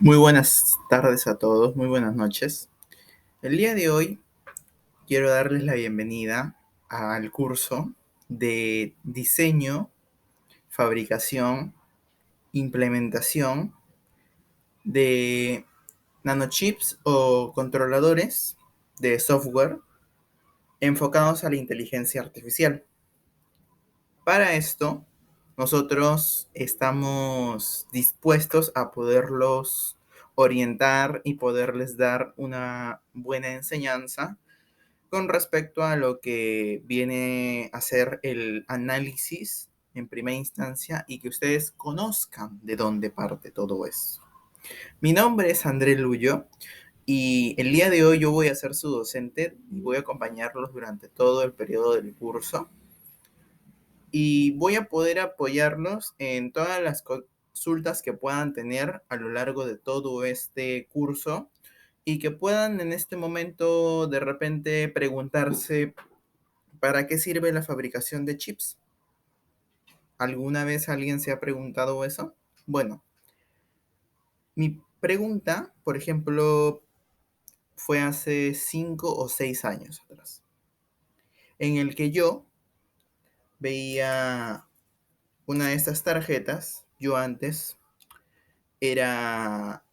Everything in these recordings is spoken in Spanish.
Muy buenas tardes a todos, muy buenas noches. El día de hoy quiero darles la bienvenida al curso de diseño, fabricación, implementación de nanochips o controladores de software enfocados a la inteligencia artificial. Para esto, nosotros estamos dispuestos a poderlos orientar y poderles dar una buena enseñanza con respecto a lo que viene a ser el análisis en primera instancia y que ustedes conozcan de dónde parte todo eso. Mi nombre es André Luyo y el día de hoy yo voy a ser su docente y voy a acompañarlos durante todo el periodo del curso y voy a poder apoyarlos en todas las consultas que puedan tener a lo largo de todo este curso y que puedan en este momento de repente preguntarse ¿para qué sirve la fabricación de chips? ¿Alguna vez alguien se ha preguntado eso? Bueno, mi pregunta, por ejemplo, fue hace 5 o 6 años atrás, en el que yo veía una de estas tarjetas. Yo antes era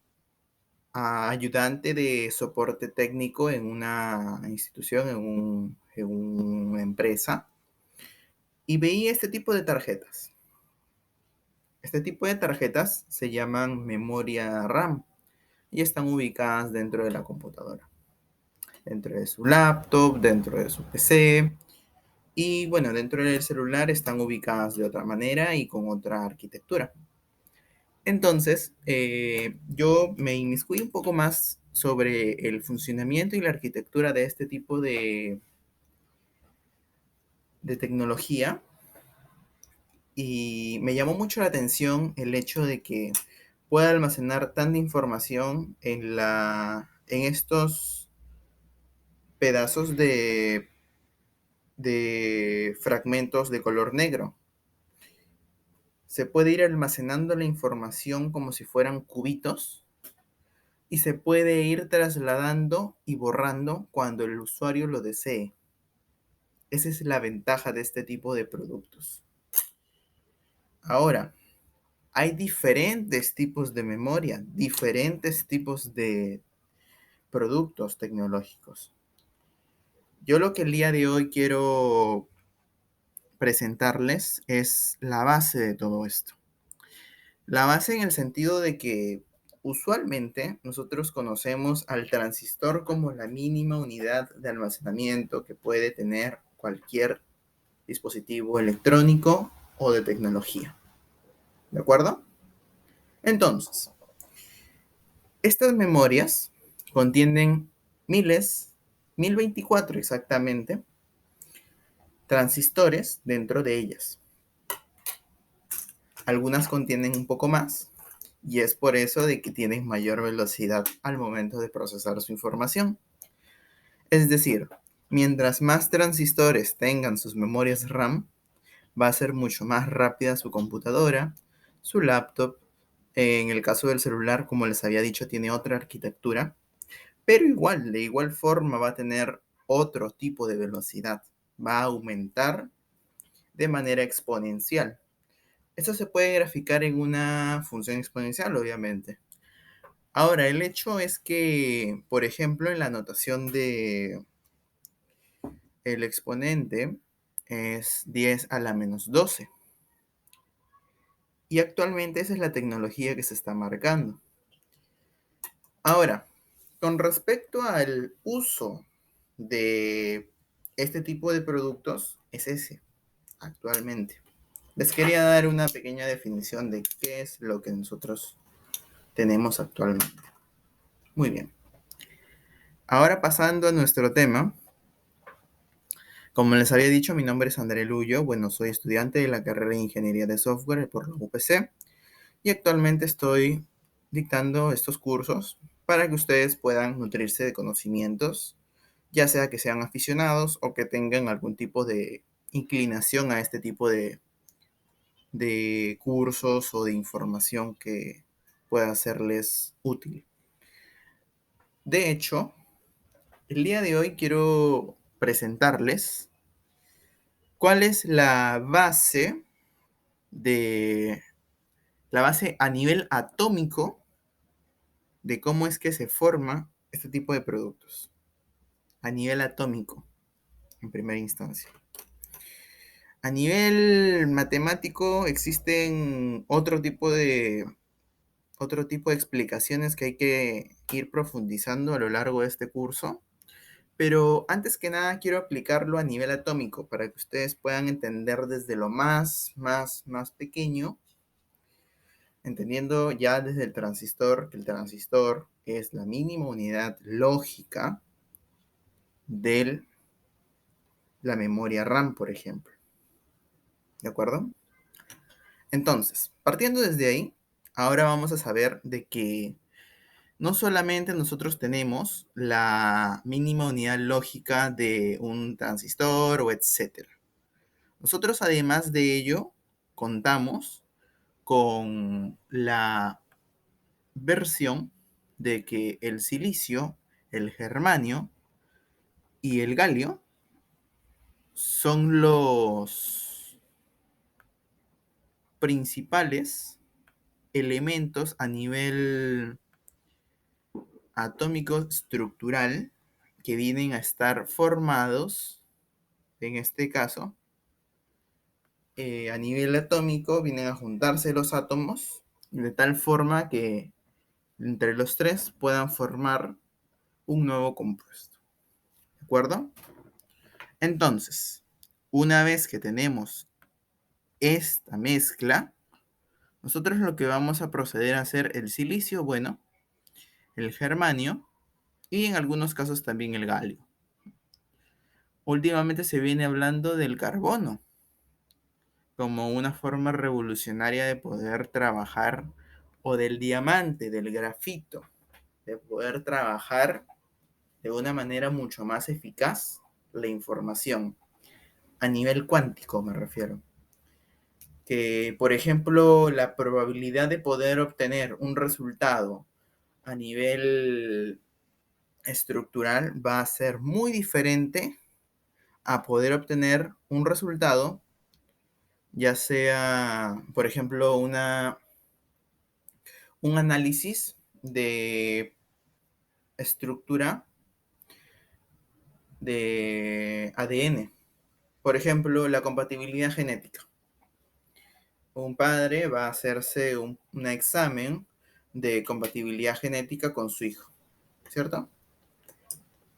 ayudante de soporte técnico en una institución, en una empresa, y veía este tipo de tarjetas. Este tipo de tarjetas se llaman memoria RAM y están ubicadas dentro de la computadora, dentro de su laptop, dentro de su PC y bueno, dentro del celular están ubicadas de otra manera y con otra arquitectura. Entonces, yo me inmiscuí un poco más sobre el funcionamiento y la arquitectura de este tipo de tecnología y me llamó mucho la atención el hecho de que pueda almacenar tanta información en estos pedazos de fragmentos de color negro. Se puede ir almacenando la información como si fueran cubitos y se puede ir trasladando y borrando cuando el usuario lo desee. Esa es la ventaja de este tipo de productos. Ahora, hay diferentes tipos de memoria, diferentes tipos de productos tecnológicos. Yo lo que el día de hoy quiero presentarles es la base de todo esto. La base en el sentido de que usualmente nosotros conocemos al transistor como la mínima unidad de almacenamiento que puede tener cualquier dispositivo electrónico o de tecnología. ¿De acuerdo? Entonces, estas memorias contienen miles, 1024 exactamente, transistores dentro de ellas. Algunas contienen un poco más y es por eso de que tienen mayor velocidad al momento de procesar su información. Es decir, mientras más transistores tengan sus memorias RAM, va a ser mucho más rápida su computadora, su laptop. En el caso del celular, como les había dicho, tiene otra arquitectura, pero igual, de igual forma va a tener otro tipo de velocidad. Va a aumentar de manera exponencial. Esto se puede graficar en una función exponencial, obviamente. Ahora, el hecho es que, por ejemplo, en la notación de el exponente es 10 a la menos 12. Y actualmente esa es la tecnología que se está marcando. Ahora, con respecto al uso de este tipo de productos, es ese, actualmente. Les quería dar una pequeña definición de qué es lo que nosotros tenemos actualmente. Muy bien. Ahora pasando a nuestro tema, como les había dicho, mi nombre es André Luyo. Bueno, soy estudiante de la carrera de Ingeniería de Software por la UPC y actualmente estoy dictando estos cursos para que ustedes puedan nutrirse de conocimientos, ya sea que sean aficionados o que tengan algún tipo de inclinación a este tipo de cursos o de información que pueda serles útil. De hecho, el día de hoy quiero presentarles cuál es de la base a nivel atómico de cómo es que se forma este tipo de productos. A nivel atómico, en primera instancia. A nivel matemático existen otro tipo de explicaciones que hay que ir profundizando a lo largo de este curso. Pero antes que nada quiero aplicarlo a nivel atómico para que ustedes puedan entender desde lo más pequeño, entendiendo ya desde el transistor, que el transistor es la mínima unidad lógica de la memoria RAM, por ejemplo. ¿De acuerdo? Entonces, partiendo desde ahí, ahora vamos a saber de que no solamente nosotros tenemos la mínima unidad lógica de un transistor o etcétera. Nosotros además de ello contamos con la versión de que el silicio, el germanio y el galio son los principales elementos a nivel atómico estructural que vienen a estar formados, en este caso, a nivel atómico, vienen a juntarse los átomos de tal forma que entre los tres puedan formar un nuevo compuesto. ¿De acuerdo? Entonces, una vez que tenemos esta mezcla, nosotros lo que vamos a proceder a hacer el silicio, bueno, el germanio y en algunos casos también el galio. Últimamente se viene hablando del carbono como una forma revolucionaria de poder trabajar, o del diamante, del grafito, de poder trabajar de una manera mucho más eficaz la información, a nivel cuántico me refiero. Que, por ejemplo, la probabilidad de poder obtener un resultado a nivel estructural va a ser muy diferente a poder obtener un resultado, ya sea, por ejemplo, un análisis de estructura de ADN. Por ejemplo, la compatibilidad genética. Un padre va a hacerse un examen de compatibilidad genética con su hijo, ¿cierto?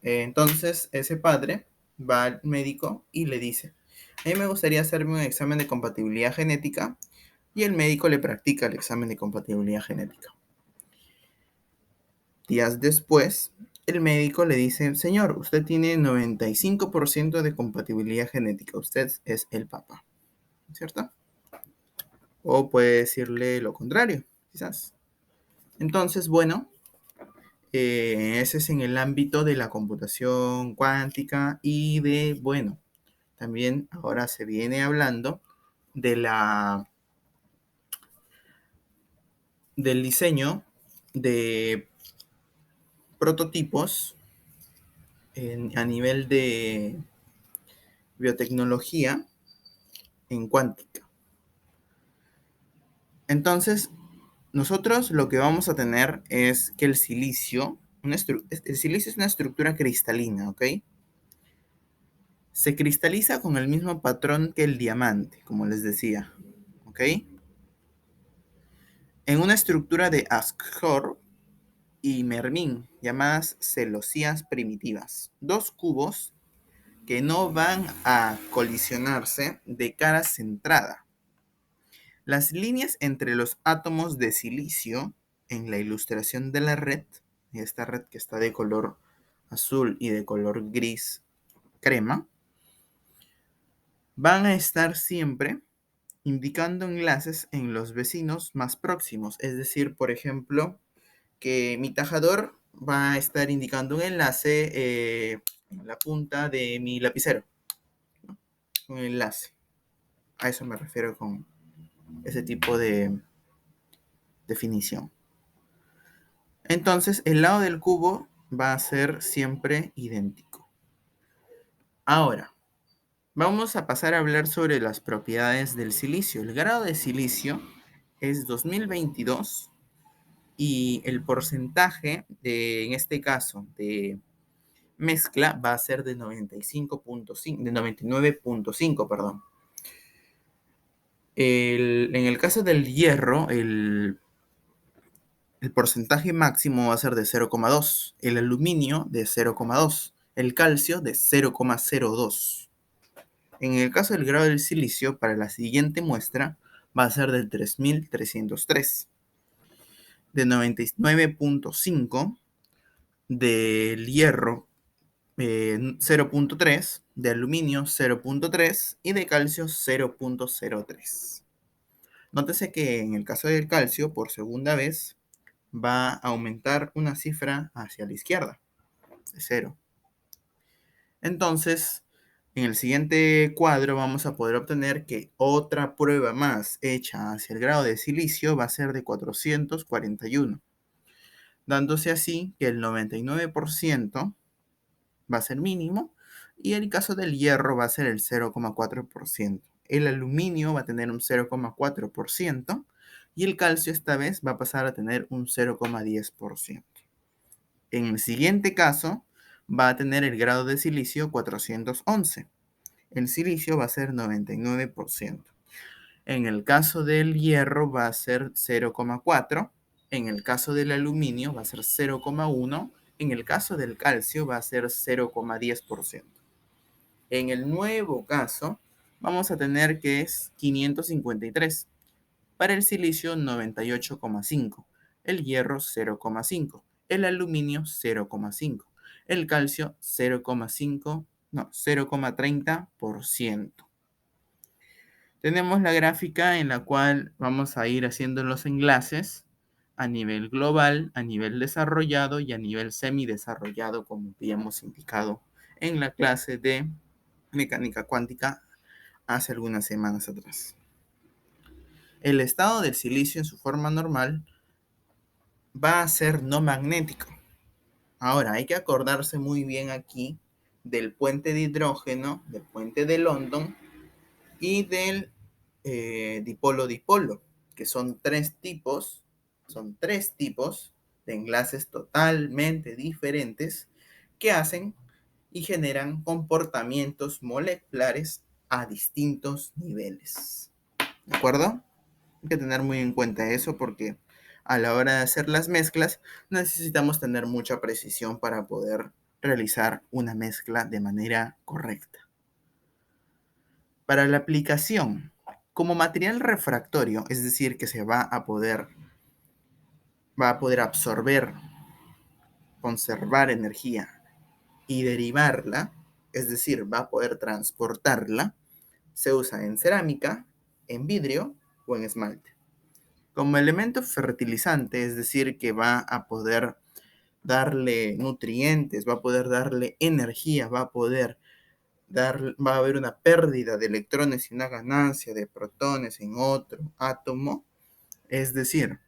Entonces, ese padre va al médico y le dice, a mí me gustaría hacerme un examen de compatibilidad genética, y el médico le practica el examen de compatibilidad genética. Días después, el médico le dice, señor, usted tiene 95% de compatibilidad genética, usted es el papá, ¿cierto? O puede decirle lo contrario, quizás. Entonces, bueno, ese es en el ámbito de la computación cuántica y de, bueno, también ahora se viene hablando de del diseño de prototipos a nivel de biotecnología en cuántica. Entonces, nosotros lo que vamos a tener es que el silicio es una estructura cristalina, ¿ok? Se cristaliza con el mismo patrón que el diamante, como les decía, ¿ok? En una estructura de Ascor y Mermin, llamadas celosías primitivas. Dos cubos que no van a colisionarse de cara centrada. Las líneas entre los átomos de silicio en la ilustración de la red, esta red que está de color azul y de color gris crema, van a estar siempre indicando enlaces en los vecinos más próximos. Es decir, por ejemplo, que mi tajador va a estar indicando un enlace en la punta de mi lapicero, ¿no? Un enlace. A eso me refiero con ese tipo de definición. Entonces, el lado del cubo va a ser siempre idéntico. Ahora, vamos a pasar a hablar sobre las propiedades del silicio. El grado de silicio es 2022 y el porcentaje en este caso, de mezcla va a ser de 95.5, de 99.5, perdón. En el caso del hierro, el porcentaje máximo va a ser de 0,2, el aluminio de 0,2, el calcio de 0,02. En el caso del grado del silicio, para la siguiente muestra, va a ser del 3303, de 99.5, del hierro 0,3, de aluminio 0,3 y de calcio 0,03. Nótese que en el caso del calcio, por segunda vez, va a aumentar una cifra hacia la izquierda, de 0. Entonces, en el siguiente cuadro vamos a poder obtener que otra prueba más hecha hacia el grado de silicio va a ser de 441, dándose así que el 99% va a ser mínimo y el caso del hierro va a ser el 0,4%. El aluminio va a tener un 0,4% y el calcio esta vez va a pasar a tener un 0,10%. En el siguiente caso va a tener el grado de silicio 411. El silicio va a ser 99%. En el caso del hierro va a ser 0,4. En el caso del aluminio va a ser 0,1. En el caso del calcio va a ser 0,10%. En el nuevo caso vamos a tener que es 553. Para el silicio 98,5. El hierro 0,5. El aluminio 0,5. El calcio 0,5, no, 0,30%. Tenemos la gráfica en la cual vamos a ir haciendo los enlaces a nivel global, a nivel desarrollado y a nivel semidesarrollado, como ya hemos indicado en la clase de mecánica cuántica hace algunas semanas atrás. El estado del silicio en su forma normal va a ser no magnético. Ahora, hay que acordarse muy bien aquí del puente de hidrógeno, del puente de London y del dipolo-dipolo, que son tres tipos de enlaces totalmente diferentes que hacen y generan comportamientos moleculares a distintos niveles. ¿De acuerdo? Hay que tener muy en cuenta eso porque a la hora de hacer las mezclas necesitamos tener mucha precisión para poder realizar una mezcla de manera correcta. Para la aplicación, como material refractorio, es decir, que se va a poder absorber, conservar energía y derivarla, es decir, va a poder transportarla, se usa en cerámica, en vidrio o en esmalte. Como elemento fertilizante, es decir, que va a poder darle nutrientes, va a poder darle energía, va a haber una pérdida de electrones y una ganancia de protones en otro átomo, es decir,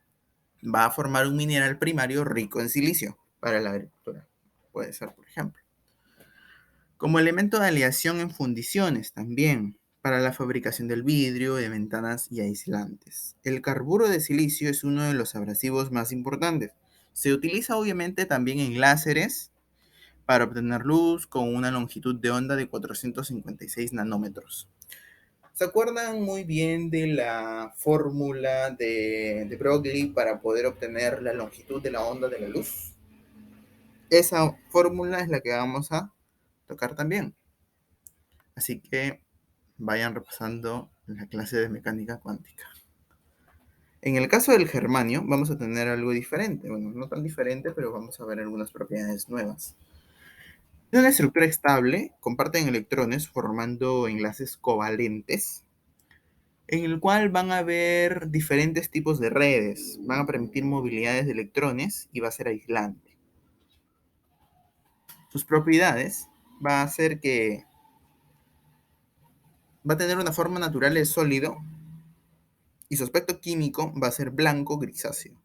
va a formar un mineral primario rico en silicio para la agricultura. Puede ser, por ejemplo. Como elemento de aleación en fundiciones también, para la fabricación del vidrio, de ventanas y aislantes. El carburo de silicio es uno de los abrasivos más importantes. Se utiliza obviamente también en láseres para obtener luz con una longitud de onda de 456 nanómetros. ¿Se acuerdan muy bien de la fórmula de Broglie para poder obtener la longitud de la onda de la luz? Esa fórmula es la que vamos a tocar también. Así que vayan repasando la clase de mecánica cuántica. En el caso del germanio vamos a tener algo diferente. Bueno, no tan diferente, pero vamos a ver algunas propiedades nuevas. Es una estructura estable, comparten electrones formando enlaces covalentes, en el cual van a haber diferentes tipos de redes, van a permitir movilidades de electrones y va a ser aislante. Sus propiedades va a hacer que va a tener una forma natural de sólido y su aspecto químico va a ser blanco grisáceo.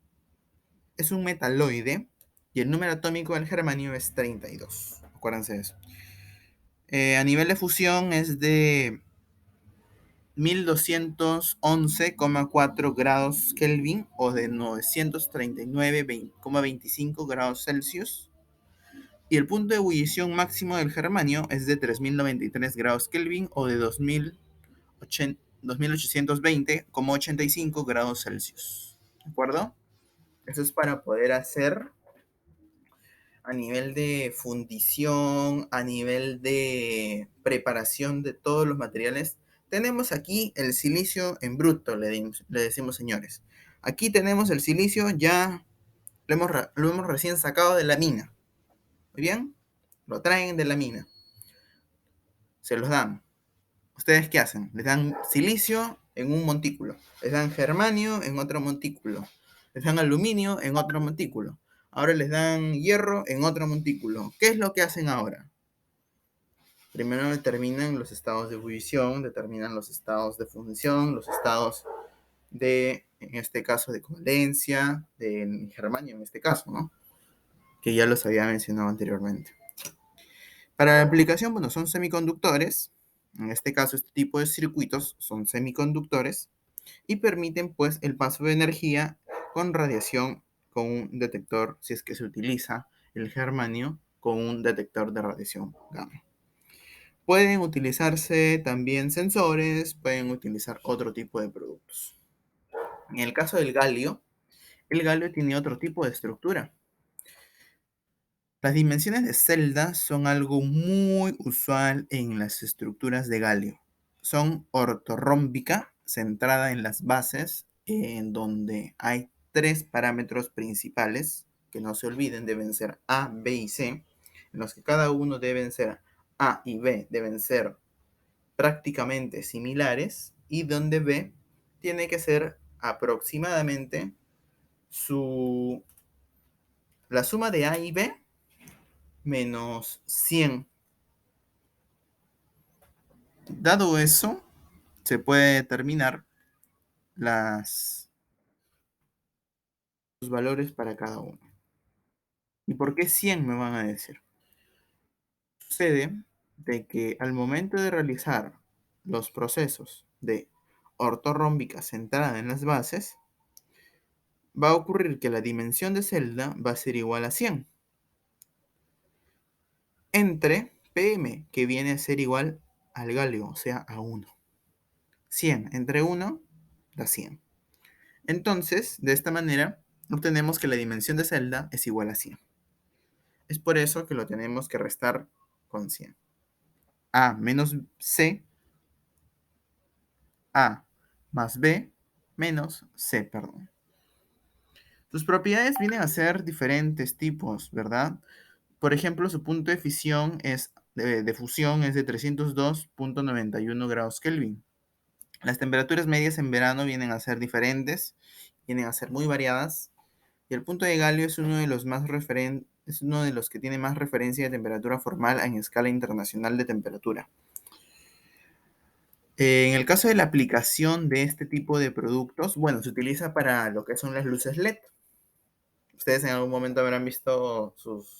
es un metaloide y el número atómico del germanio es 32. Acuérdense de eso. A nivel de fusión es de 1211,4 grados Kelvin o de 939,25 grados Celsius. Y el punto de ebullición máximo del germanio es de 3093 grados Kelvin o de 2820,85 grados Celsius. ¿De acuerdo? Eso es para poder hacer a nivel de fundición, a nivel de preparación de todos los materiales. Tenemos aquí el silicio en bruto, le decimos señores. Aquí tenemos el silicio, ya lo hemos recién sacado de la mina. Muy bien, lo traen de la mina. Se los dan. ¿Ustedes qué hacen? Les dan silicio en un montículo, les dan germanio en otro montículo, les dan aluminio en otro montículo. Ahora les dan hierro en otro montículo. ¿Qué es lo que hacen ahora? Primero determinan los estados de ebullición, determinan los estados de fundición, los estados de, en este caso, de covalescencia, de germanio en este caso, ¿no? Que ya los había mencionado anteriormente. Para la aplicación, bueno, son semiconductores. En este caso, este tipo de circuitos son semiconductores y permiten, pues, el paso de energía con radiación con un detector, si es que se utiliza el germanio, con un detector de radiación gamma. Pueden utilizarse también sensores, pueden utilizar otro tipo de productos. En el caso del galio, el galio tiene otro tipo de estructura. Las dimensiones de celda son algo muy usual en las estructuras de galio. Son ortorrómbica, centrada en las bases, en donde hay tres parámetros principales, que no se olviden, deben ser A, B y C, en los que cada uno deben ser A y B, deben ser prácticamente similares, y donde B tiene que ser aproximadamente la suma de A y B menos 100. Dado eso, se puede determinar los valores para cada uno. ¿Y por qué 100 me van a decir? Sucede de que al momento de realizar los procesos de ortorrómbica centrada en las bases, va a ocurrir que la dimensión de celda va a ser igual a 100 entre PM, que viene a ser igual al galio, o sea, a 1. 100 entre 1 da 100. Entonces, de esta manera, obtenemos que la dimensión de celda es igual a 100. Es por eso que lo tenemos que restar con 100. A menos C, A más B menos C, perdón. Sus propiedades vienen a ser diferentes tipos, ¿verdad? Por ejemplo, su punto de fisión de fusión es de 302,91 grados Kelvin. Las temperaturas medias en verano vienen a ser diferentes, vienen a ser muy variadas. Y el punto de galio es uno de los es uno de los que tiene más referencia de temperatura formal en escala internacional de temperatura. En el caso de la aplicación de este tipo de productos, bueno, se utiliza para lo que son las luces LED. Ustedes en algún momento habrán visto sus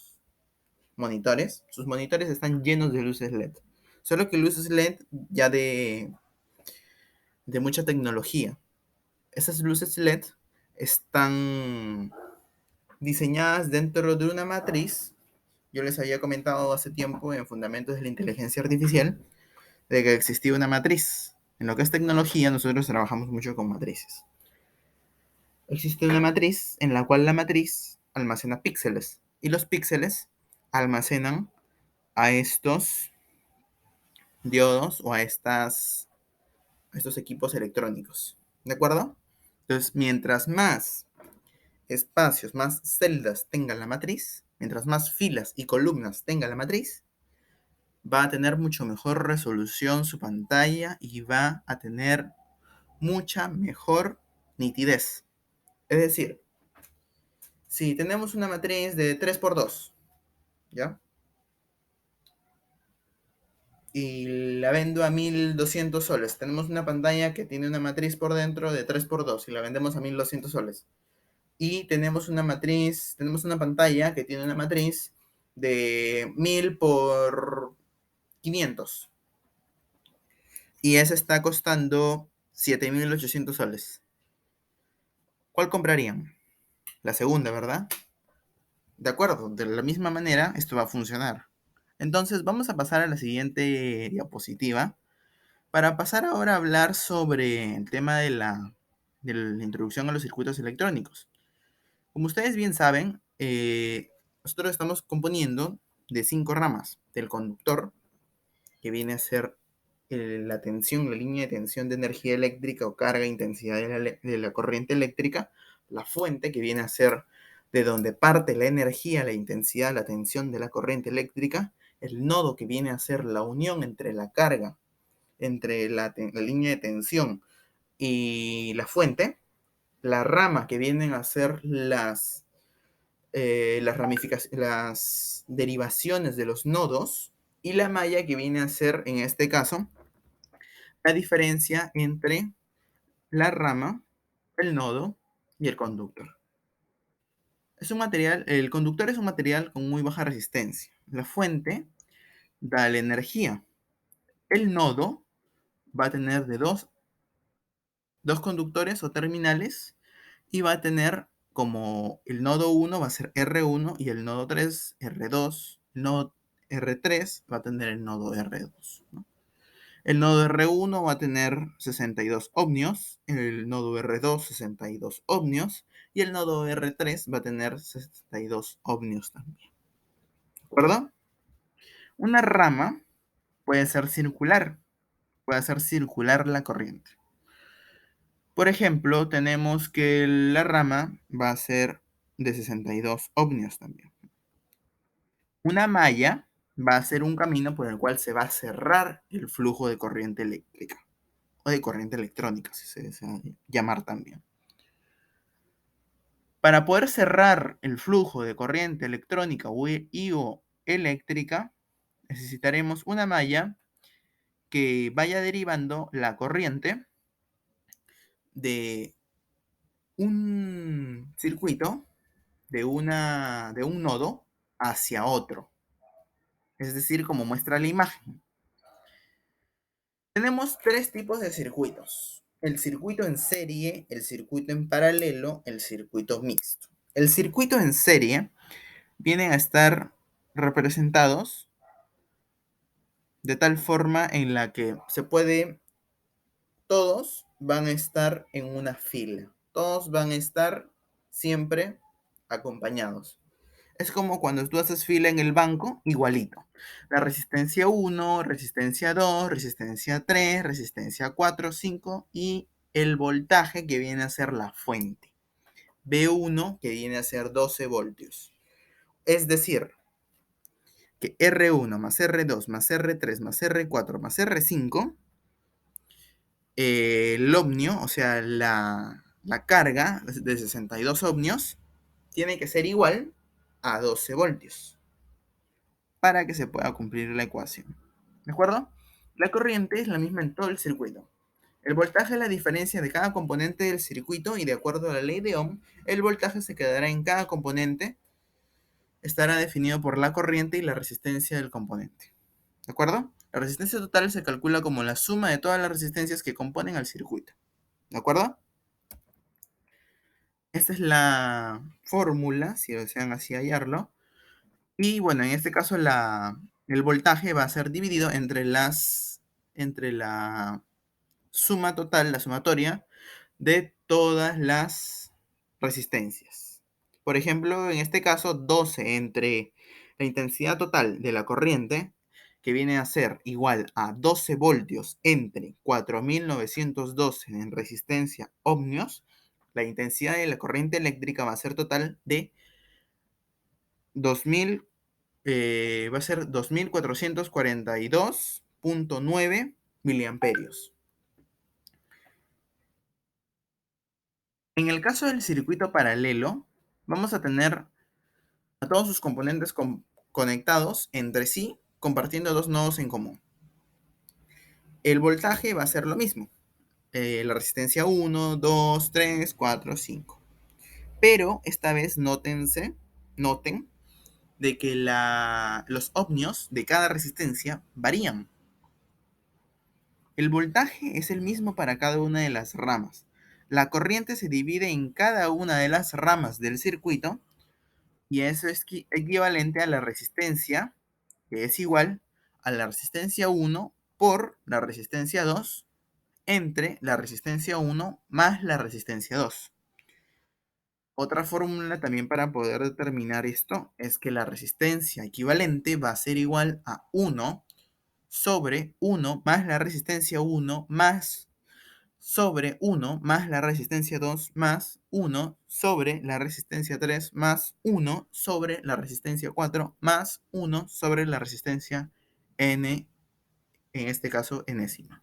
monitores. Sus monitores están llenos de luces LED. Solo que luces LED ya de mucha tecnología. Esas luces LED están diseñadas dentro de una matriz. Yo les había comentado hace tiempo en Fundamentos de la Inteligencia Artificial de que existía una matriz. En lo que es tecnología, nosotros trabajamos mucho con matrices. Existe una matriz en la cual la matriz almacena píxeles y los píxeles almacenan a estos diodos o a estos equipos electrónicos. ¿De acuerdo? Entonces, mientras más espacios, más celdas tenga la matriz, mientras más filas y columnas tenga la matriz, va a tener mucho mejor resolución su pantalla y va a tener mucha mejor nitidez. Es decir, si tenemos una matriz de 3x2, ¿ya? Y la vendo a 1200 soles. Tenemos una pantalla que tiene una matriz por dentro de 3x2 y la vendemos a 1200 soles. y tenemos una matriz, tenemos una pantalla que tiene una matriz de 1000 por 500 y esa está costando 7800 soles. ¿Cuál comprarían? La segunda, ¿verdad? De acuerdo, de la misma manera esto va a funcionar. Entonces vamos a pasar a la siguiente diapositiva para pasar ahora a hablar sobre el tema de la introducción a los circuitos electrónicos. Como ustedes bien saben, nosotros estamos componiendo de 5 ramas: del conductor, que viene a ser la tensión, la línea de tensión de energía eléctrica o carga, intensidad de la corriente eléctrica; la fuente, que viene a ser de donde parte la energía, la intensidad, la tensión de la corriente eléctrica; el nodo, que viene a ser la unión entre la carga, entre la línea de tensión y la fuente; la rama, que vienen a ser las derivaciones de los nodos; y la malla, que viene a ser, en este caso, la diferencia entre la rama, el nodo y el conductor. El conductor es un material con muy baja resistencia. La fuente da la energía. El nodo va a tener de dos conductores o terminales y va a tener, como el nodo 1 va a ser R1 y el nodo 3 R2, el nodo R3 va a tener el nodo R2, ¿no? El nodo R1 va a tener 62 ohmios, el nodo R2 62 ohmios y el nodo R3 va a tener 62 ohmios también. ¿De acuerdo? Una rama puede hacer circular la corriente. Por ejemplo, tenemos que la rama va a ser de 62 ohmios también. Una malla va a ser un camino por el cual se va a cerrar el flujo de corriente eléctrica o de corriente electrónica, si se desea llamar también. Para poder cerrar el flujo de corriente electrónica o eléctrica, necesitaremos una malla que vaya derivando la corriente de un circuito, de un nodo hacia otro. Es decir, como muestra la imagen. Tenemos 3 tipos de circuitos: el circuito en serie, el circuito en paralelo, el circuito mixto. El circuito en serie vienen a estar representados de tal forma en la que todos van a estar en una fila, todos van a estar siempre acompañados. Es como cuando tú haces fila en el banco, igualito. La resistencia 1, resistencia 2, resistencia 3, resistencia 4, 5 y el voltaje, que viene a ser la fuente. B1, que viene a ser 12 voltios. Es decir, que R1 más R2 más R3 más R4 más R5, el ohmio, o sea, la carga de 62 ohmios, tiene que ser igual a 12 voltios para que se pueda cumplir la ecuación. ¿De acuerdo? La corriente es la misma en todo el circuito. El voltaje es la diferencia de cada componente del circuito y, de acuerdo a la ley de Ohm, el voltaje se quedará en cada componente, estará definido por la corriente y la resistencia del componente. ¿De acuerdo? La resistencia total se calcula como la suma de todas las resistencias que componen al circuito. ¿De acuerdo? Esta es la fórmula, si desean así hallarlo. Y bueno, en este caso el voltaje va a ser dividido entre la suma total, la sumatoria de todas las resistencias. Por ejemplo, en este caso, 12 entre la intensidad total de la corriente, que viene a ser igual a 12 voltios entre 4912 en resistencia ohmios. La intensidad de la corriente eléctrica va a ser total de 2000, va a ser 2442.9 miliamperios. En el caso del circuito paralelo, vamos a tener a todos sus componentes conectados entre sí, compartiendo 2 nodos en común. El voltaje va a ser lo mismo. La resistencia 1, 2, 3, 4, 5. Pero esta vez noten de que los ohmios de cada resistencia varían. El voltaje es el mismo para cada una de las ramas. La corriente se divide en cada una de las ramas del circuito y eso es equivalente a la resistencia, que es igual a la resistencia 1 por la resistencia 2 entre la resistencia 1 más la resistencia 2. Otra fórmula también para poder determinar esto es que la resistencia equivalente va a ser igual a 1 sobre 1 más la resistencia 1 más sobre 1 más la resistencia 2 más 1 sobre la resistencia 3 más 1 sobre la resistencia 4 más 1 sobre la resistencia n, en este caso enésima.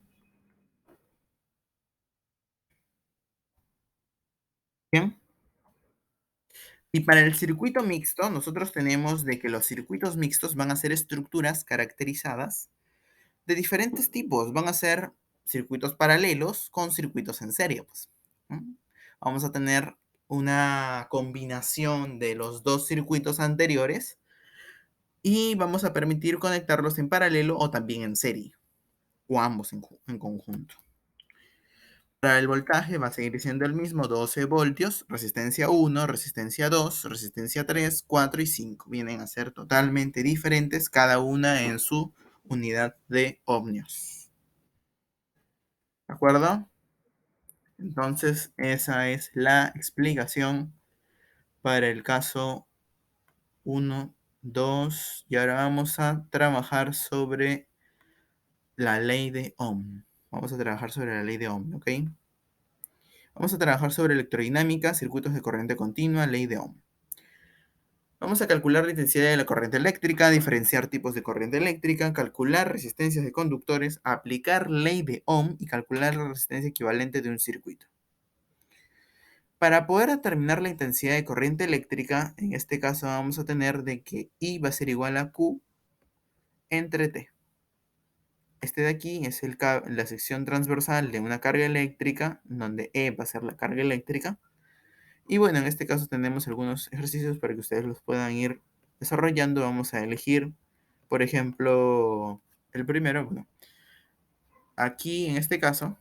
Bien. Y para el circuito mixto, nosotros tenemos de que los circuitos mixtos van a ser estructuras caracterizadas de diferentes tipos. Van a ser circuitos paralelos con circuitos en serie, pues, ¿no? Vamos a tener una combinación de los dos circuitos anteriores y vamos a permitir conectarlos en paralelo o también en serie, o ambos en conjunto. Para el voltaje va a seguir siendo el mismo, 12 voltios, resistencia 1, resistencia 2, resistencia 3, 4 y 5. Vienen a ser totalmente diferentes, cada una en su unidad de ohmios. ¿De acuerdo? Entonces, esa es la explicación para el caso 1, 2. Y ahora vamos a trabajar sobre la ley de Ohm. Vamos a trabajar sobre la ley de Ohm, ¿ok? Vamos a trabajar sobre electrodinámica, circuitos de corriente continua, ley de Ohm. Vamos a calcular la intensidad de la corriente eléctrica, diferenciar tipos de corriente eléctrica, calcular resistencias de conductores, aplicar ley de Ohm y calcular la resistencia equivalente de un circuito. Para poder determinar la intensidad de corriente eléctrica, en este caso vamos a tener de que I va a ser igual a Q entre T. Este de aquí es la sección transversal de una carga eléctrica, donde E va a ser la carga eléctrica. Y bueno, en este caso tenemos algunos ejercicios para que ustedes los puedan ir desarrollando. Vamos a elegir, por ejemplo, el primero. Bueno, aquí en este caso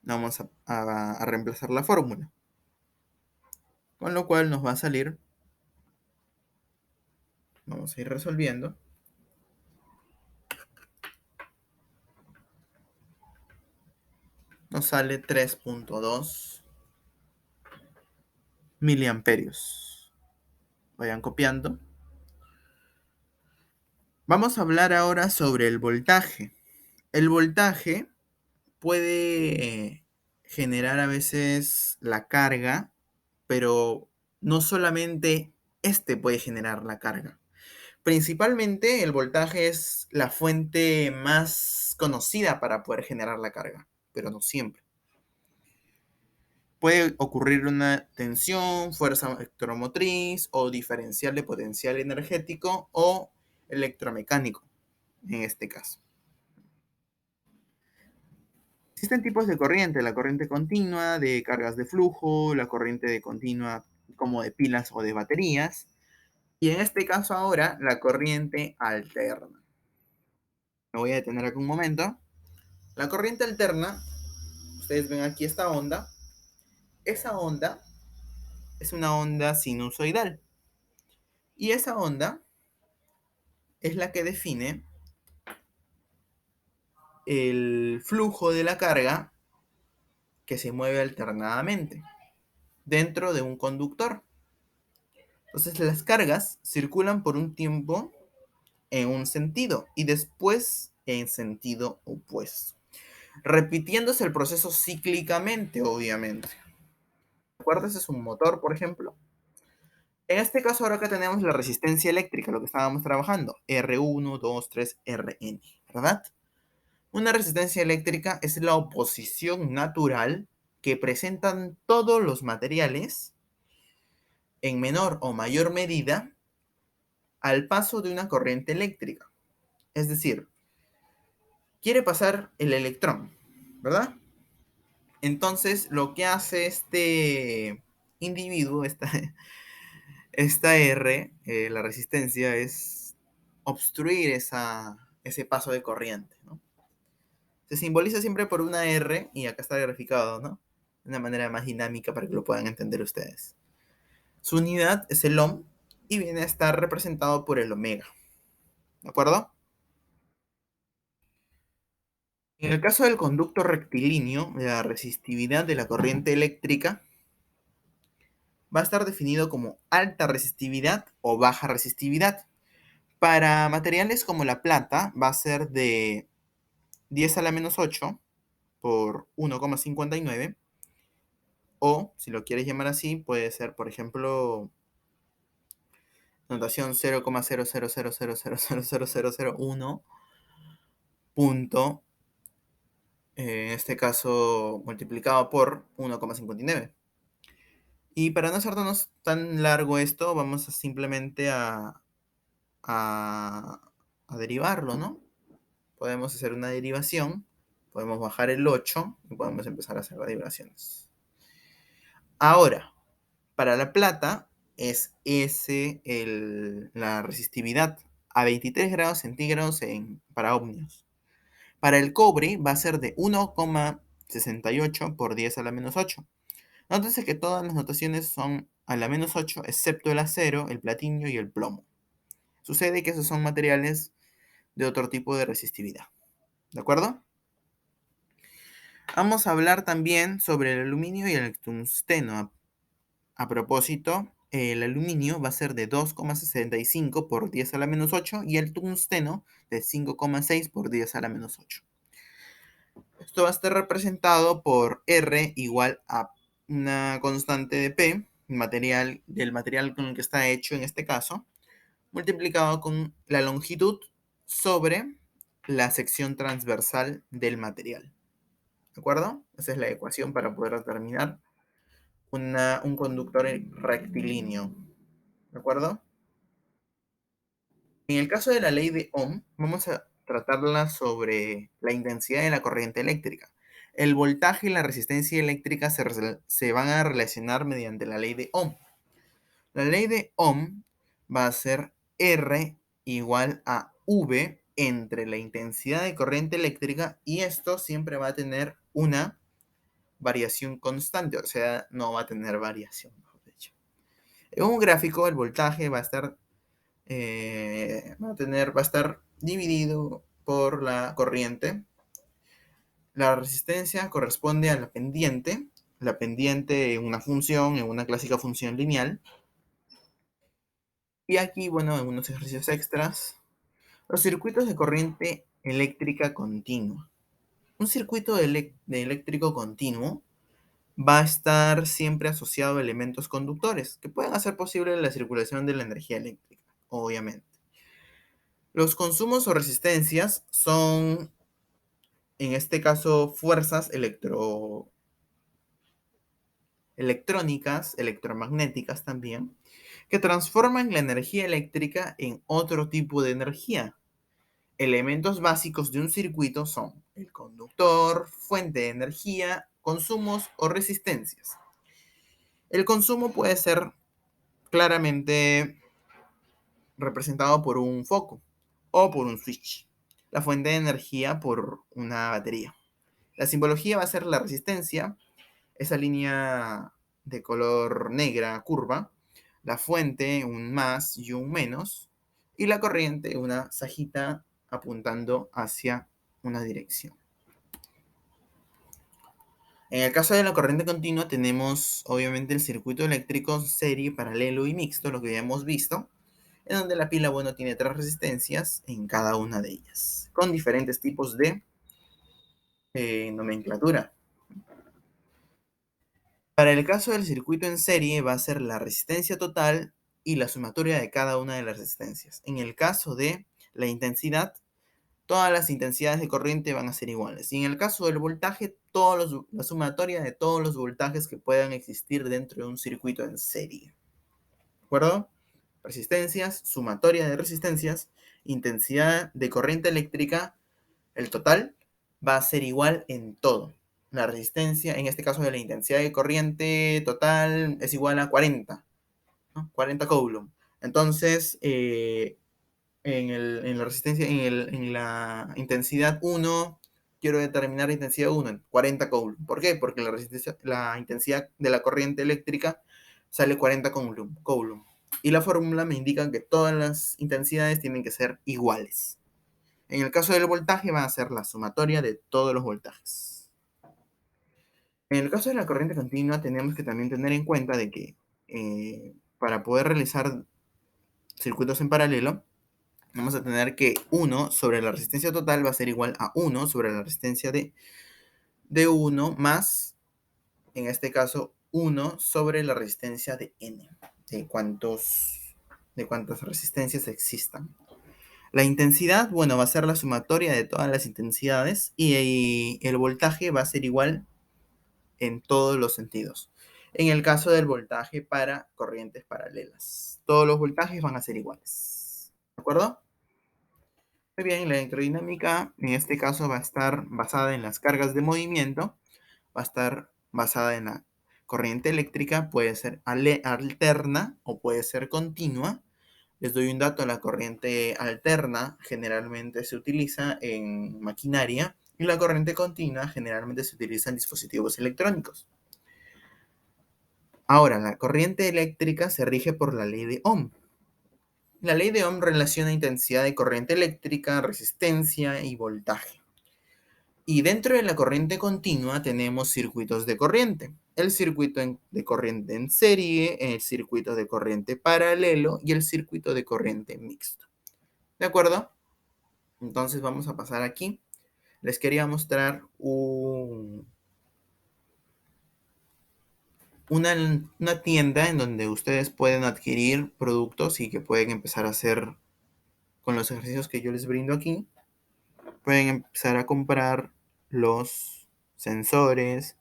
vamos a reemplazar la fórmula, con lo cual nos va a salir, vamos a ir resolviendo, nos sale 3.2 miliamperios. Vayan copiando. Vamos a hablar ahora sobre el voltaje. El voltaje puede generar a veces la carga, pero no solamente este puede generar la carga. Principalmente el voltaje es la fuente más conocida para poder generar la carga, pero no siempre. Puede ocurrir una tensión, fuerza electromotriz o diferencial de potencial energético o electromecánico, en este caso. Existen tipos de corriente, la corriente continua, de cargas de flujo, la corriente de continua como de pilas o de baterías, y en este caso ahora la corriente alterna. Me voy a detener aquí un momento. La corriente alterna, ustedes ven aquí esta onda, esa onda es una onda sinusoidal, y esa onda es la que define el flujo de la carga que se mueve alternadamente dentro de un conductor. Entonces las cargas circulan por un tiempo en un sentido y después en sentido opuesto, repitiéndose el proceso cíclicamente, obviamente. ¿Recuerdas? Es un motor, por ejemplo. En este caso, ahora que tenemos la resistencia eléctrica, lo que estábamos trabajando, R1, 2, 3, Rn, ¿verdad? Una resistencia eléctrica es la oposición natural que presentan todos los materiales en menor o mayor medida al paso de una corriente eléctrica. Es decir, quiere pasar el electrón, ¿verdad? Entonces, lo que hace este individuo, esta R, la resistencia, es obstruir ese paso de corriente, ¿no? Se simboliza siempre por una R y acá está graficado, ¿no? De una manera más dinámica para que lo puedan entender ustedes. Su unidad es el ohm y viene a estar representado por el omega, ¿de acuerdo? En el caso del conducto rectilíneo, la resistividad de la corriente eléctrica va a estar definido como alta resistividad o baja resistividad. Para materiales como la plata va a ser de 10 a la menos 8 por 1,59, o si lo quieres llamar así, puede ser, por ejemplo, notación 0,0000000001 punto, en este caso multiplicado por 1,59. Y para no hacernos tan largo esto, vamos a simplemente a, a derivarlo, ¿no? Podemos hacer una derivación, podemos bajar el 8 y podemos empezar a hacer las derivaciones. Ahora, para la plata es la resistividad a 23 grados centígrados para ohmios. Para el cobre va a ser de 1,68 por 10 a la menos 8. Nótese que todas las notaciones son a la menos 8, excepto el acero, el platino y el plomo. Sucede que esos son materiales de otro tipo de resistividad. ¿De acuerdo? Vamos a hablar también sobre el aluminio y el tungsteno. A propósito, el aluminio va a ser de 2,65 por 10 a la menos 8 y el tungsteno de 5,6 por 10 a la menos 8. Esto va a estar representado por R igual a una constante de P, del material con el que está hecho en este caso, multiplicado con la longitud sobre la sección transversal del material. ¿De acuerdo? Esa es la ecuación para poder determinar un conductor rectilíneo. ¿De acuerdo? En el caso de la ley de Ohm, vamos a tratarla sobre la intensidad de la corriente eléctrica. El voltaje y la resistencia eléctrica se van a relacionar mediante la ley de Ohm. La ley de Ohm va a ser R igual a V entre la intensidad de corriente eléctrica, y esto siempre va a tener una variación constante, o sea, no va a tener variación, mejor dicho. En un gráfico, el voltaje va a estar dividido por la corriente. La resistencia corresponde a la pendiente en una función, en una clásica función lineal. Y aquí, bueno, en unos ejercicios extras, los circuitos de corriente eléctrica continua. Un circuito de eléctrico continuo va a estar siempre asociado a elementos conductores que pueden hacer posible la circulación de la energía eléctrica, obviamente. Los consumos o resistencias son, en este caso, fuerzas electrónicas, electromagnéticas también, que transforman la energía eléctrica en otro tipo de energía. Elementos básicos de un circuito son el conductor, fuente de energía, consumos o resistencias. El consumo puede ser claramente representado por un foco o por un switch. La fuente de energía por una batería. La simbología va a ser la resistencia, esa línea de color negra curva, la fuente un más y un menos, y la corriente una sajita apuntando hacia una dirección. En el caso de la corriente continua tenemos obviamente el circuito eléctrico serie, paralelo y mixto, lo que ya hemos visto, en donde la pila, bueno, tiene 3 resistencias en cada una de ellas, con diferentes tipos de nomenclatura. Para el caso del circuito en serie va a ser la resistencia total y la sumatoria de cada una de las resistencias. En el caso de la intensidad, todas las intensidades de corriente van a ser iguales. Y en el caso del voltaje, la sumatoria de todos los voltajes que puedan existir dentro de un circuito en serie. ¿De acuerdo? Resistencias, sumatoria de resistencias, intensidad de corriente eléctrica, el total va a ser igual en todo. la resistencia, en este caso de la intensidad de corriente total, es igual a 40, ¿no? 40 coulomb. Entonces, en la resistencia, en la intensidad 1, quiero determinar la intensidad 1 en 40 coulomb. ¿Por qué? Porque la intensidad de la corriente eléctrica sale 40 coulomb. Y la fórmula me indica que todas las intensidades tienen que ser iguales. En el caso del voltaje va a ser la sumatoria de todos los voltajes. En el caso de la corriente continua tenemos que también tener en cuenta de que para poder realizar circuitos en paralelo, vamos a tener que 1 sobre la resistencia total va a ser igual a 1 sobre la resistencia de 1 más, en este caso, 1 sobre la resistencia de n, de cuántas resistencias existan. La intensidad, bueno, va a ser la sumatoria de todas las intensidades y el voltaje va a ser igual en todos los sentidos. En el caso del voltaje para corrientes paralelas, todos los voltajes van a ser iguales. ¿De acuerdo? Muy bien, la electrodinámica en este caso va a estar basada en las cargas de movimiento, va a estar basada en la corriente eléctrica, puede ser alterna o puede ser continua. Les doy un dato, la corriente alterna generalmente se utiliza en maquinaria y la corriente continua generalmente se utiliza en dispositivos electrónicos. Ahora, la corriente eléctrica se rige por la ley de Ohm. La ley de Ohm relaciona intensidad de corriente eléctrica, resistencia y voltaje. Y dentro de la corriente continua tenemos circuitos de corriente. El circuito de corriente en serie, el circuito de corriente paralelo y el circuito de corriente mixto. ¿De acuerdo? Entonces vamos a pasar aquí. Les quería mostrar una tienda en donde ustedes pueden adquirir productos y que pueden empezar a hacer con los ejercicios que yo les brindo aquí. Pueden empezar a comprar los sensores,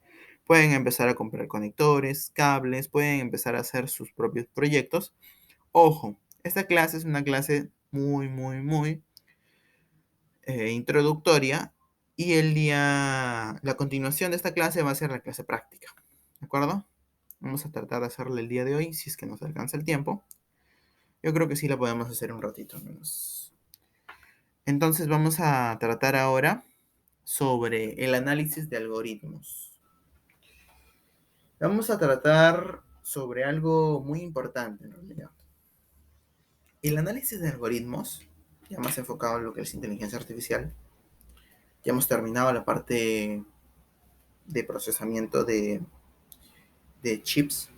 pueden empezar a comprar conectores, cables, pueden empezar a hacer sus propios proyectos. Ojo, esta clase es una clase muy introductoria y la continuación de esta clase va a ser la clase práctica. ¿De acuerdo? Vamos a tratar de hacerla el día de hoy, si es que nos alcanza el tiempo. Yo creo que sí la podemos hacer un ratito menos. Entonces vamos a tratar ahora sobre el análisis de algoritmos. Vamos a tratar sobre algo muy importante en realidad. El análisis de algoritmos, ya más enfocado en lo que es inteligencia artificial, ya hemos terminado la parte de procesamiento de chips.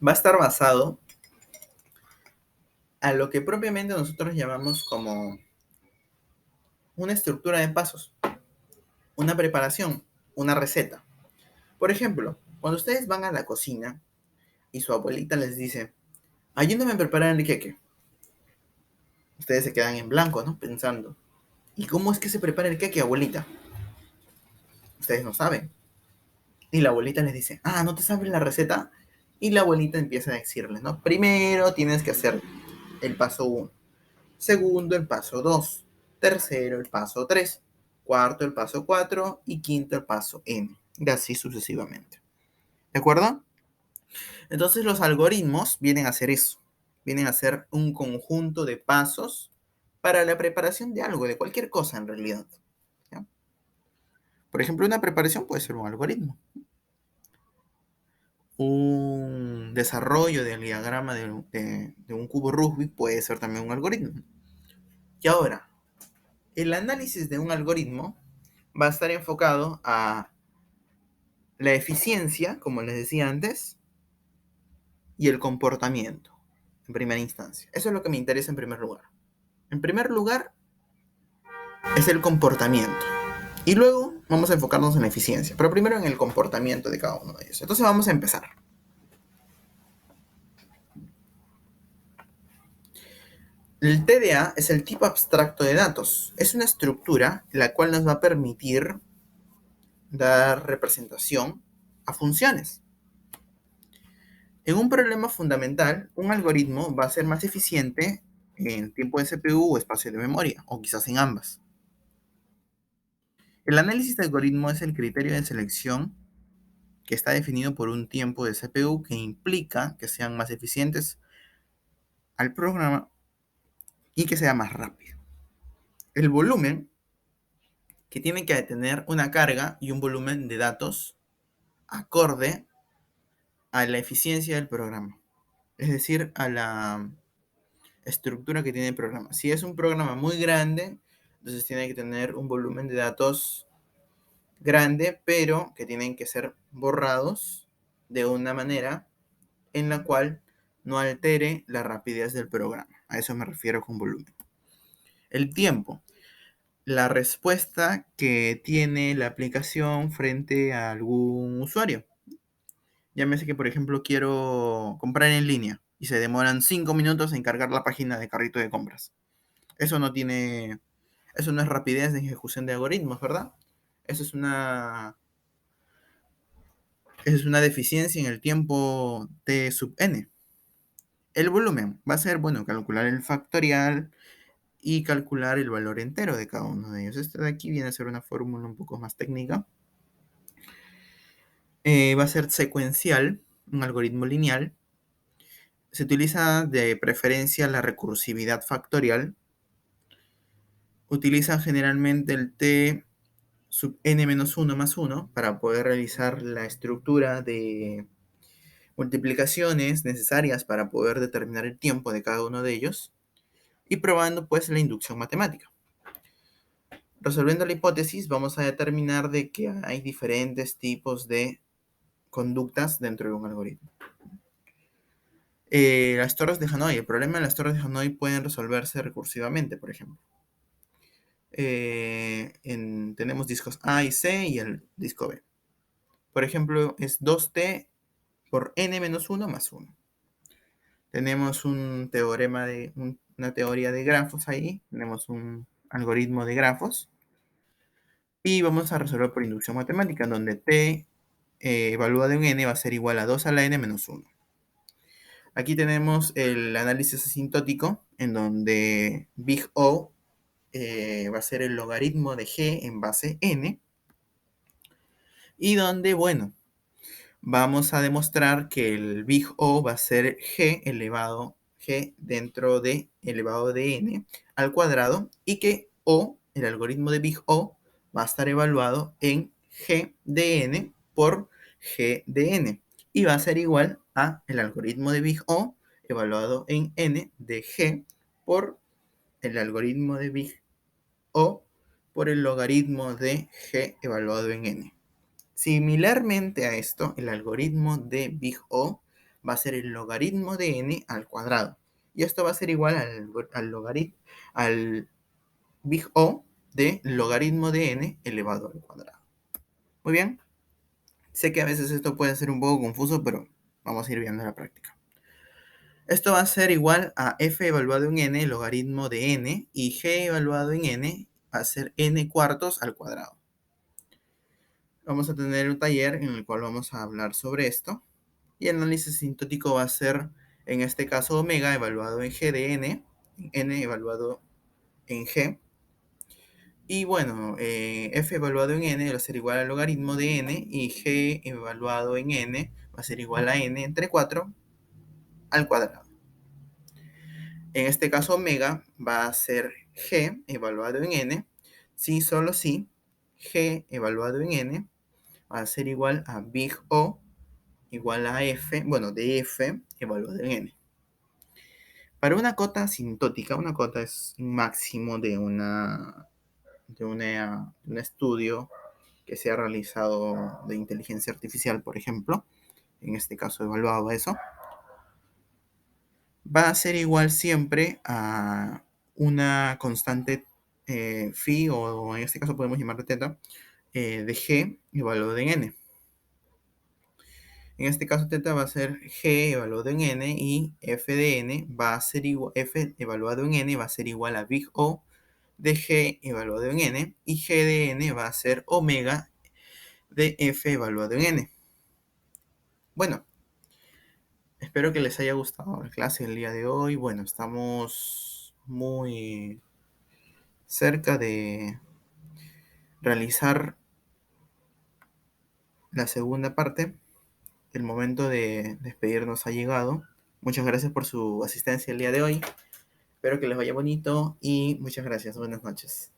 Va a estar basado a lo que propiamente nosotros llamamos como una estructura de pasos, una preparación, una receta. Por ejemplo, cuando ustedes van a la cocina y su abuelita les dice, ayúdame a preparar el queque. Ustedes se quedan en blanco, ¿no? Pensando, ¿y cómo es que se prepara el queque, abuelita? Ustedes no saben. Y la abuelita les dice, ah, ¿no te sabes la receta? Y la abuelita empieza a decirles, ¿no? Primero tienes que hacer el paso 1. Segundo, el paso 2. Tercero, el paso 3. Cuarto, el paso 4. Y quinto, el paso N. Y así sucesivamente. ¿De acuerdo? Entonces los algoritmos vienen a hacer eso. Vienen a ser un conjunto de pasos para la preparación de algo, de cualquier cosa en realidad. ¿Ya? Por ejemplo, una preparación puede ser un algoritmo. Un desarrollo del diagrama de un cubo Rubik puede ser también un algoritmo. Y ahora, el análisis de un algoritmo va a estar enfocado a la eficiencia, como les decía antes, y el comportamiento, en primera instancia. Eso es lo que me interesa en primer lugar. En primer lugar, es el comportamiento. Y luego vamos a enfocarnos en la eficiencia, pero primero en el comportamiento de cada uno de ellos. Entonces vamos a empezar. El TDA es el tipo abstracto de datos. Es una estructura la cual nos va a permitir dar representación a funciones. En un problema fundamental, un algoritmo va a ser más eficiente en tiempo de CPU o espacio de memoria, o quizás en ambas. El análisis de algoritmo es el criterio de selección que está definido por un tiempo de CPU que implica que sean más eficientes al programa y que sea más rápido. El volumen, que tiene que tener una carga y un volumen de datos acorde a la eficiencia del programa, es decir, a la estructura que tiene el programa. Si es un programa muy grande, entonces tiene que tener un volumen de datos grande, pero que tienen que ser borrados de una manera en la cual no altere la rapidez del programa. A eso me refiero con volumen. El tiempo, la respuesta que tiene la aplicación frente a algún usuario. Llámese que, por ejemplo, quiero comprar en línea y se demoran 5 minutos en cargar la página de carrito de compras. Eso no tiene, eso no es rapidez de ejecución de algoritmos, ¿verdad? Eso es una, eso es una deficiencia en el tiempo T sub n. El volumen va a ser, bueno, calcular el factorial y calcular el valor entero de cada uno de ellos. Este de aquí viene a ser una fórmula un poco más técnica. Va a ser secuencial, un algoritmo lineal. Se utiliza de preferencia la recursividad factorial. Utiliza generalmente el t sub n-1 más 1 para poder realizar la estructura de multiplicaciones necesarias para poder determinar el tiempo de cada uno de ellos y probando pues la inducción matemática. Resolviendo la hipótesis vamos a determinar de que hay diferentes tipos de conductas dentro de un algoritmo. Las torres de Hanoi, el problema de las torres de Hanoi pueden resolverse recursivamente, por ejemplo. Tenemos discos A y C y el disco B. Por ejemplo, es 2t por n-1 más 1. Tenemos un teorema de una teoría de grafos ahí, tenemos un algoritmo de grafos y vamos a resolver por inducción matemática, donde t evaluado en n va a ser igual a 2 a la n menos 1. Aquí tenemos el análisis asintótico, en donde big O va a ser el logaritmo de g en base n, y donde, bueno, vamos a demostrar que el big O va a ser g dentro de elevado de n al cuadrado, y que O, el algoritmo de big O, va a estar evaluado en g de n por g de n, y va a ser igual a el algoritmo de big O evaluado en n de g por el algoritmo de big O por el logaritmo de g evaluado en n. Similarmente a esto, el algoritmo de big O va a ser el logaritmo de n al cuadrado. Y esto va a ser igual al big O de logaritmo de n elevado al cuadrado. Muy bien. Sé que a veces esto puede ser un poco confuso, pero vamos a ir viendo en la práctica. Esto va a ser igual a f evaluado en n logaritmo de n, y g evaluado en n va a ser n cuartos al cuadrado. Vamos a tener un taller en el cual vamos a hablar sobre esto. Y el análisis sintótico va a ser, en este caso, omega evaluado en g de n evaluado en g. Y bueno, f evaluado en n va a ser igual al logaritmo de n, y g evaluado en n va a ser igual a n entre 4 al cuadrado. En este caso, omega va a ser g evaluado en n, si solo si g evaluado en n va a ser igual a big O igual a f, bueno, de f evaluado en n. Para una cota asintótica, una cota es un máximo de un estudio que se ha realizado de inteligencia artificial, por ejemplo. En este caso evaluado eso. Va a ser igual siempre a una constante phi, o en este caso podemos llamarlo teta, de g evaluado en n. En este caso teta va a ser g evaluado en n, y f de n va a ser igual, f evaluado en n va a ser igual a big O de g evaluado en n, y g de n va a ser omega de f evaluado en n. Bueno, espero que les haya gustado la clase el día de hoy. Bueno, estamos muy cerca realizar la segunda parte. El momento de despedirnos ha llegado. Muchas gracias por su asistencia el día de hoy. Espero que les vaya bonito y muchas gracias. Buenas noches.